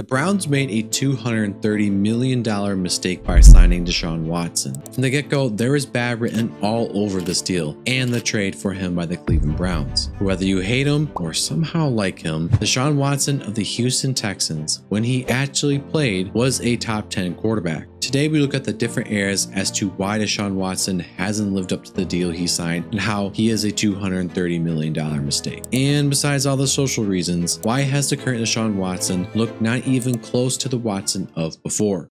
Browns made a $230 million mistake by signing Deshaun Watson. From the get-go, there was bad written all over this deal and the trade for him by the Cleveland Browns. Whether you hate him or somehow like him, Deshaun Watson of the Houston Texans, when he actually played, was a top 10 quarterback. Today we look at the different areas as to why Deshaun Watson hasn't lived up to the deal he signed and how he is a $230 million mistake. And besides all the social reasons, why has the current Deshaun Watson looked not even close to the Watson of before?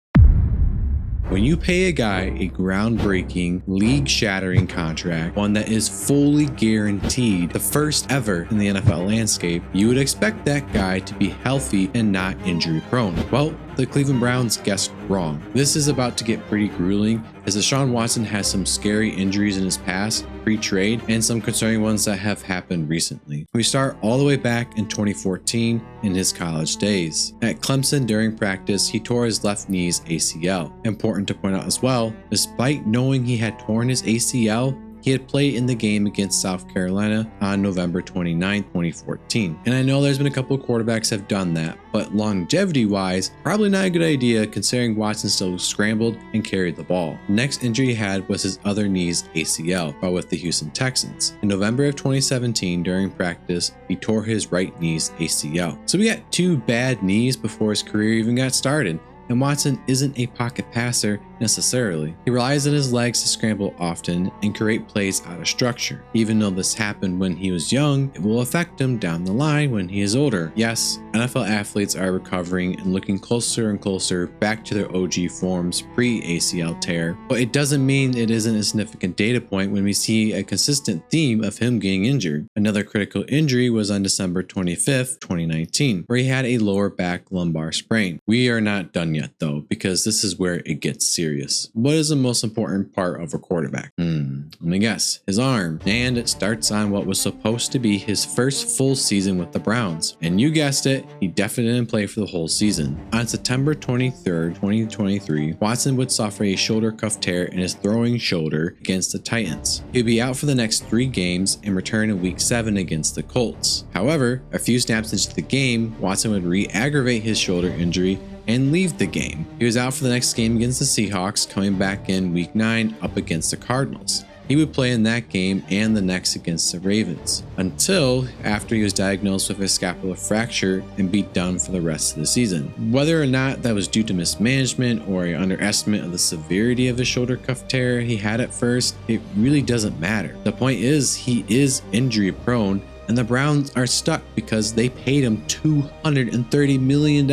When you pay a guy a groundbreaking, league-shattering contract, one that is fully guaranteed, the first ever in the NFL landscape, you would expect that guy to be healthy and not injury-prone. Well, the Cleveland Browns guessed wrong. This is about to get pretty grueling as Deshaun Watson has some scary injuries in his past, pre-trade, and some concerning ones that have happened recently. We start all the way back in 2014 in his college days. At Clemson during practice, he tore his left knee's ACL. Important to point out as well, despite knowing he had torn his ACL, he had played in the game against South Carolina on November 29, 2014. And I know there's been a couple of quarterbacks have done that, but longevity-wise, probably not a good idea considering Watson still scrambled and carried the ball. The next injury he had was his other knee's ACL, but with the Houston Texans. In November of 2017, during practice, he tore his right knee's ACL. So we got two bad knees before his career even got started. And Watson isn't a pocket passer necessarily. He relies on his legs to scramble often and create plays out of structure. Even though this happened when he was young, it will affect him down the line when he is older. Yes, NFL athletes are recovering and looking closer and closer back to their OG forms pre-ACL tear, but it doesn't mean it isn't a significant data point when we see a consistent theme of him getting injured. Another critical injury was on December 25th, 2019, where he had a lower back lumbar sprain. We are not done yet though, because this is where it gets serious. What is the most important part of a quarterback? Let me guess, his arm. And it starts on what was supposed to be his first full season with the Browns. And you guessed it, he definitely didn't play for the whole season. On September 23rd, 2023, Watson would suffer a shoulder cuff tear in his throwing shoulder against the Titans. He'd be out for the next 3 games and return in week 7 against the Colts. However, a few snaps into the game, Watson would re-aggravate his shoulder injury and leave the game. He was out for the next game against the Seahawks, coming back in week 9 up against the Cardinals. He would play in that game and the next against the Ravens, until after he was diagnosed with a scapular fracture and be done for the rest of the season. Whether or not that was due to mismanagement or an underestimate of the severity of the shoulder cuff tear he had at first, it really doesn't matter. The point is, he is injury prone, and the Browns are stuck because they paid him $230 million.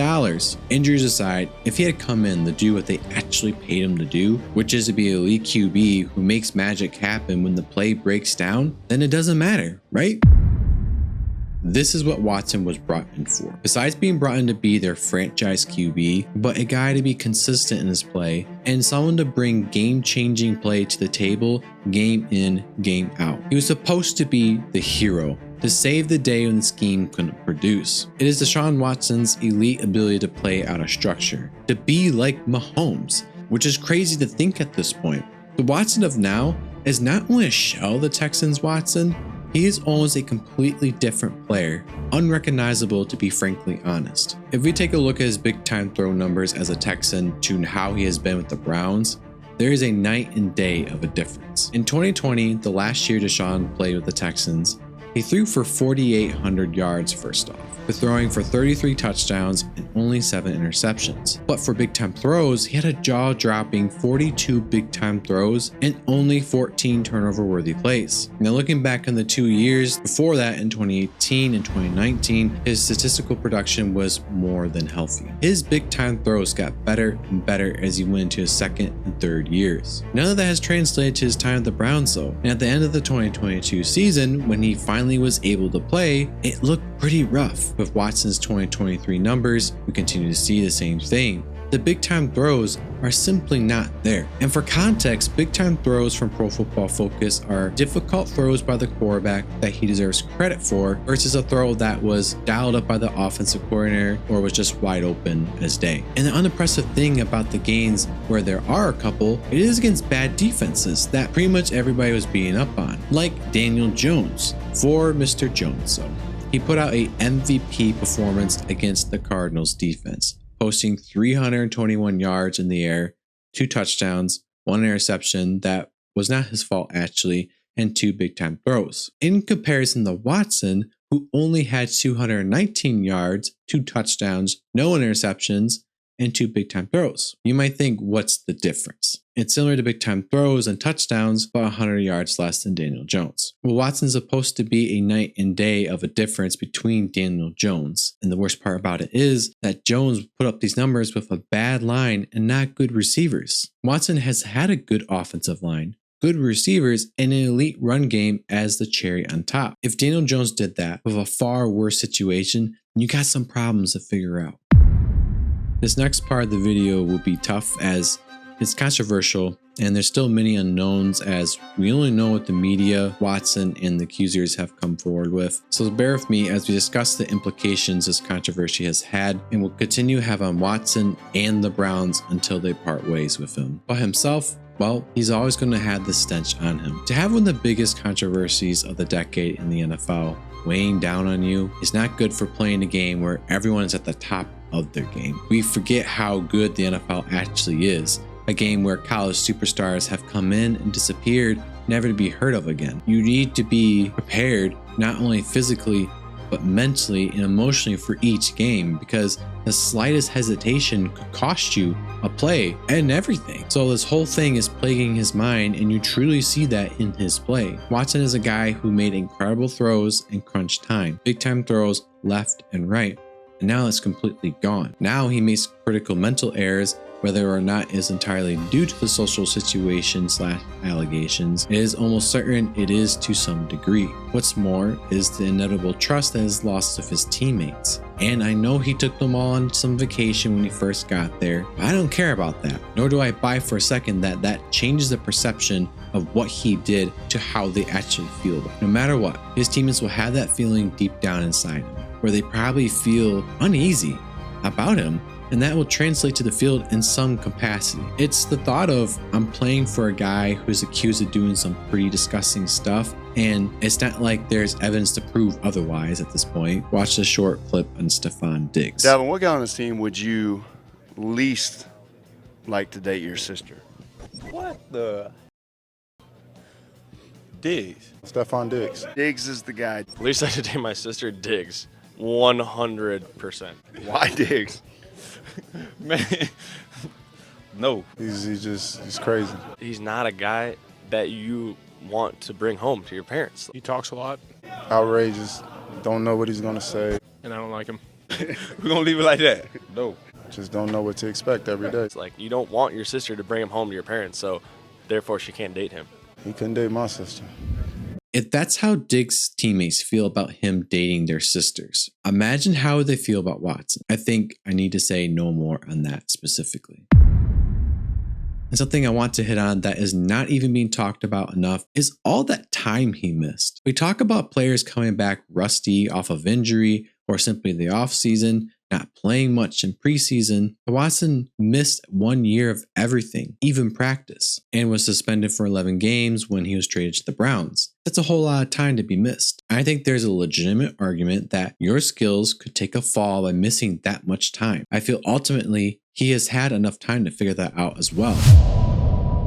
Injuries aside, if he had come in to do what they actually paid him to do, which is to be a elite QB who makes magic happen when the play breaks down, then it doesn't matter, right? This is what Watson was brought in for. Besides being brought in to be their franchise QB, but a guy to be consistent in his play and someone to bring game-changing play to the table, game in, game out. He was supposed to be the hero, to save the day when the scheme couldn't produce. It is Deshaun Watson's elite ability to play out of structure, to be like Mahomes, which is crazy to think at this point. The Watson of now is not only a shell of the Texans Watson, he is almost a completely different player, unrecognizable to be frankly honest. If we take a look at his big time throw numbers as a Texan to how he has been with the Browns, there is a night and day of a difference. In 2020, the last year Deshaun played with the Texans, he threw for 4,800 yards first off, with throwing for 33 touchdowns and only 7 interceptions. But for big-time throws, he had a jaw-dropping 42 big-time throws and only 14 turnover-worthy plays. Now looking back on the 2 years before that in 2018 and 2019, his statistical production was more than healthy. His big-time throws got better and better as he went into his second and third years. None of that has translated to his time at the Browns though, and at the end of the 2022 season, when he finally was able to play, it looked pretty rough. With Watson's 2023 numbers, we continue to see the same thing. The big time throws are simply not there. And for context, big time throws from Pro Football Focus are difficult throws by the quarterback that he deserves credit for versus a throw that was dialed up by the offensive coordinator or was just wide open as day. And the unimpressive thing about the games where there are a couple, it is against bad defenses that pretty much everybody was beating up on, like Daniel Jones for Mr. Jones. So he put out a MVP performance against the Cardinals defense. posting 321 yards in the air, 2 touchdowns, 1 interception that was not his fault actually, and 2 big-time throws. In comparison to Watson, who only had 219 yards, 2 touchdowns, no interceptions, and 2 big-time throws. You might think, what's the difference? It's similar to big-time throws and touchdowns, but 100 yards less than Daniel Jones. Well, Watson's supposed to be a night and day of a difference between Daniel Jones. And the worst part about it is that Jones put up these numbers with a bad line and not good receivers. Watson has had a good offensive line, good receivers, and an elite run game as the cherry on top. If Daniel Jones did that with a far worse situation, you got some problems to figure out. This next part of the video will be tough as it's controversial and there's still many unknowns as we only know what the media, Watson, and the accusers have come forward with. So bear with me as we discuss the implications this controversy has had and will continue to have on Watson and the Browns until they part ways with him. But himself, well, he's always going to have this stench on him. To have one of the biggest controversies of the decade in the NFL weighing down on you is not good for playing a game where everyone is at the top of their game. We forget how good the NFL actually is, a game where college superstars have come in and disappeared, never to be heard of again. You need to be prepared not only physically, but mentally and emotionally for each game because the slightest hesitation could cost you a play and everything. So this whole thing is plaguing his mind and you truly see that in his play. Watson is a guy who made incredible throws in crunch time, big time throws left and right. And now it's completely gone. Now he makes critical mental errors, whether or not is entirely due to the social situation / allegations. It is almost certain it is to some degree. What's more is the inevitable trust that is lost of his teammates. And I know he took them all on some vacation when he first got there, but I don't care about that. Nor do I buy for a second that that changes the perception of what he did to how they actually feel about it. No matter what, his teammates will have that feeling deep down inside him, where they probably feel uneasy about him, and that will translate to the field in some capacity. It's the thought of, I'm playing for a guy who's accused of doing some pretty disgusting stuff, and it's not like there's evidence to prove otherwise at this point. Watch the short clip on Stephon Diggs. Dalvin, what guy on this team would you least like to date your sister? What the? Diggs. Stephon Diggs. Diggs is the guy. Least I should date my sister, Diggs. 100%. Why Diggs? Man, no. He's crazy. He's not a guy that you want to bring home to your parents. He talks a lot, Outrageous. Don't know what he's gonna say. and I don't like him. We're going to leave it like that. No. Just don't know what to expect every day. It's like you don't want your sister to bring him home to your parents, so therefore she can't date him. He couldn't date my sister. If that's how Diggs' teammates feel about him dating their sisters, imagine how they feel about Watson. I think I need to say no more on that specifically. And something I want to hit on that is not even being talked about enough is all that time he missed. We talk about players coming back rusty off of injury or simply the offseason, not playing much in preseason. But Watson missed 1 year of everything, even practice, and was suspended for 11 games when he was traded to the Browns. That's a whole lot of time to be missed. I think there's a legitimate argument that your skills could take a fall by missing that much time. I feel ultimately he has had enough time to figure that out as well.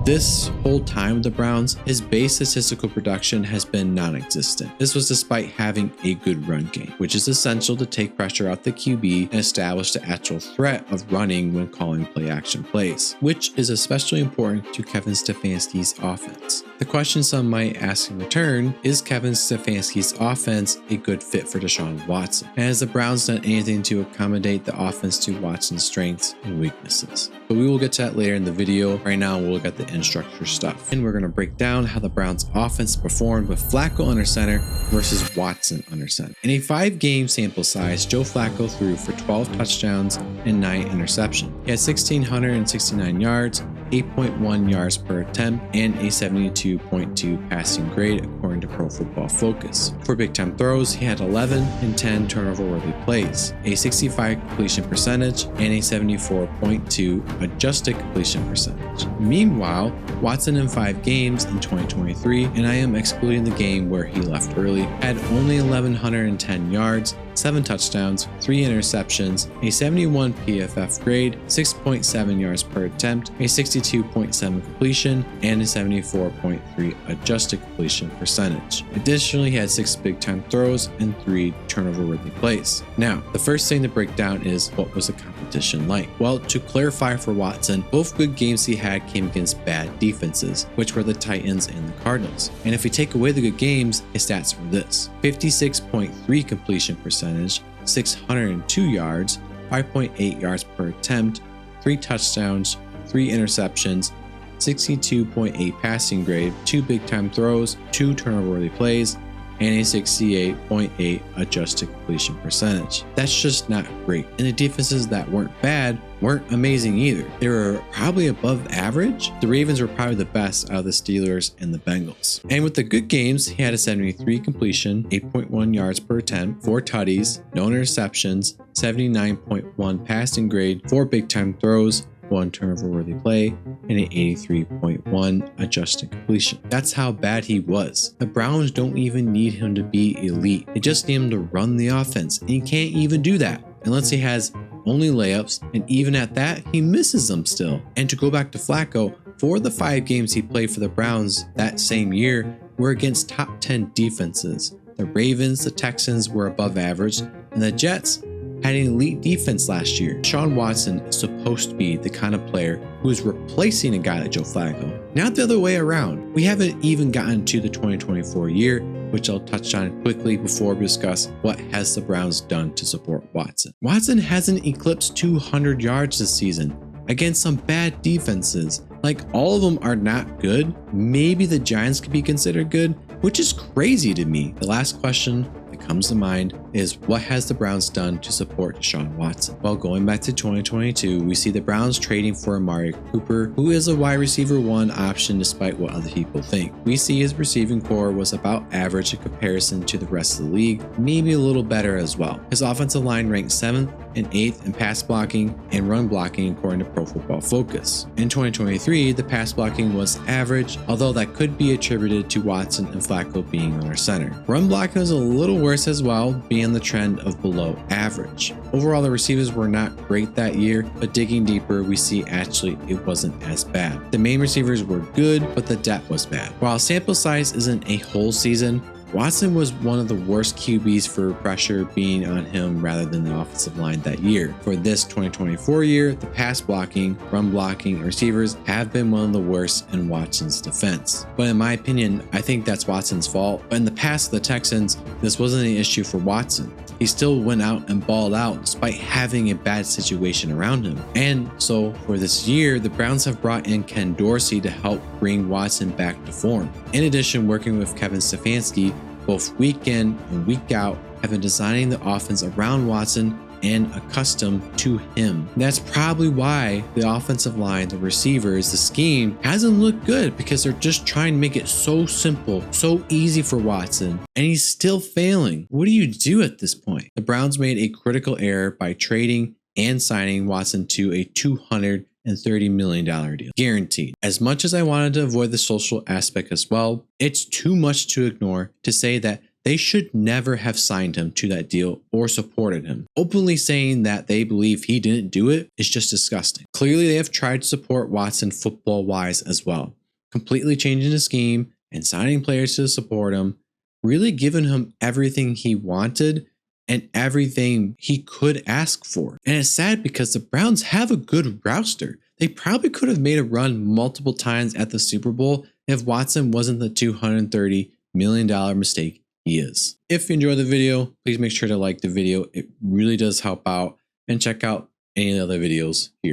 This whole time with the Browns, his base statistical production has been non-existent. This was despite having a good run game, which is essential to take pressure out the QB and establish the actual threat of running when calling play-action plays, which is especially important to Kevin Stefanski's offense. The question some might ask in return, is Kevin Stefanski's offense a good fit for Deshaun Watson? And has the Browns done anything to accommodate the offense to Watson's strengths and weaknesses? But we will get to that later in the video. Right now, we'll look at the in-structure stuff. And we're going to break down how the Browns offense performed with Flacco under center versus Watson under center. In a 5-game sample size, Joe Flacco threw for 12 touchdowns and 9 interceptions. He had 1,669 yards, 8.1 yards per attempt, and a 72.2 passing grade according to Pro Football Focus. For big time throws, he had 11 and 10 turnover-worthy plays, a 65 completion percentage, and a 74.2 adjusted completion percentage. Meanwhile, Watson in 5 games in 2023, and I am excluding the game where he left early, had only 1,110 yards, 7 touchdowns, 3 interceptions, a 71 PFF grade, 6.7 yards per attempt, a 62.7 completion, and a 74.3 adjusted completion percentage. Additionally, he had 6 big-time throws and 3 turnover-worthy plays. Now, the first thing to break down is what was the competition like? Well, to clarify for Watson, both good games he had came against bad defenses, which were the Titans and the Cardinals. And if we take away the good games, his stats were this: 56.3 completion percentage, 602 yards, 5.8 yards per attempt, 3 touchdowns, 3 interceptions, 62.8 passing grade, 2 big-time throws, 2 turnover-worthy plays, and a 68.8 adjusted completion percentage. That's just not great. And the defenses that weren't bad weren't amazing either. They were probably above average. The Ravens were probably the best out of the Steelers and the Bengals. And with the good games, he had a 73 completion, 8.1 yards per attempt, 4 tutties, no interceptions, 79.1 passing grade, 4 big-time throws, 1 turnover-worthy play, and an 83.1 adjusted completion. That's how bad he was. The Browns don't even need him to be elite. They just need him to run the offense, and he can't even do that unless he has only layups, and even at that, he misses them still. And to go back to Flacco, 4 of the 5 games he played for the Browns that same year were against top 10 defenses. The Ravens, the Texans were above average, and the Jets had an elite defense last year. Deshaun Watson is supposed to be the kind of player who is replacing a guy like Joe Flacco, not the other way around. We haven't even gotten to the 2024 year, which I'll touch on quickly before we discuss what has the Browns done to support Watson. Watson hasn't eclipsed 200 yards this season against some bad defenses. Like, all of them are not good. Maybe the Giants could be considered good, which is crazy to me. The last question that comes to mind is, what has the Browns done to support Deshaun Watson? Well, going back to 2022, we see the Browns trading for Amari Cooper, who is a wide receiver 1 option despite what other people think. We see his receiving core was about average in comparison to the rest of the league, maybe a little better as well. His offensive line ranked 7th and 8th in pass blocking and run blocking according to Pro Football Focus. In 2023, the pass blocking was average, although that could be attributed to Watson and Flacco being under center. Run blocking was a little worse as well, being the trend of below average. Overall, the receivers were not great that year, but digging deeper, we see actually it wasn't as bad. The main receivers were good, but the depth was bad. While sample size isn't a whole season, Watson was one of the worst QBs for pressure being on him rather than the offensive line that year. For this 2024 year, the pass blocking, run blocking, and receivers have been one of the worst in Watson's defense. But in my opinion, I think that's Watson's fault. But in the past of the Texans, this wasn't an issue for Watson. He still went out and balled out despite having a bad situation around him. And so for this year, the Browns have brought in Ken Dorsey to help bring Watson back to form. In addition, working with Kevin Stefanski, both week in and week out, have been designing the offense around Watson and accustomed to him. That's probably why the offensive line, the receivers, the scheme hasn't looked good, because they're just trying to make it so simple, so easy for Watson, and he's still failing. What do you do at this point? The Browns made a critical error by trading and signing Watson to a $230 million deal, guaranteed. As much as I wanted to avoid the social aspect as well, it's too much to ignore to say that they should never have signed him to that deal or supported him. Openly saying that they believe he didn't do it is just disgusting. Clearly, they have tried to support Watson football-wise as well, completely changing the scheme and signing players to support him, really giving him everything he wanted and everything he could ask for. And it's sad because the Browns have a good roster. They probably could have made a run multiple times at the Super Bowl if Watson wasn't the $230 million mistake he is. If you enjoyed the video, please make sure to like the video. It really does help out, and check out any of the other videos here.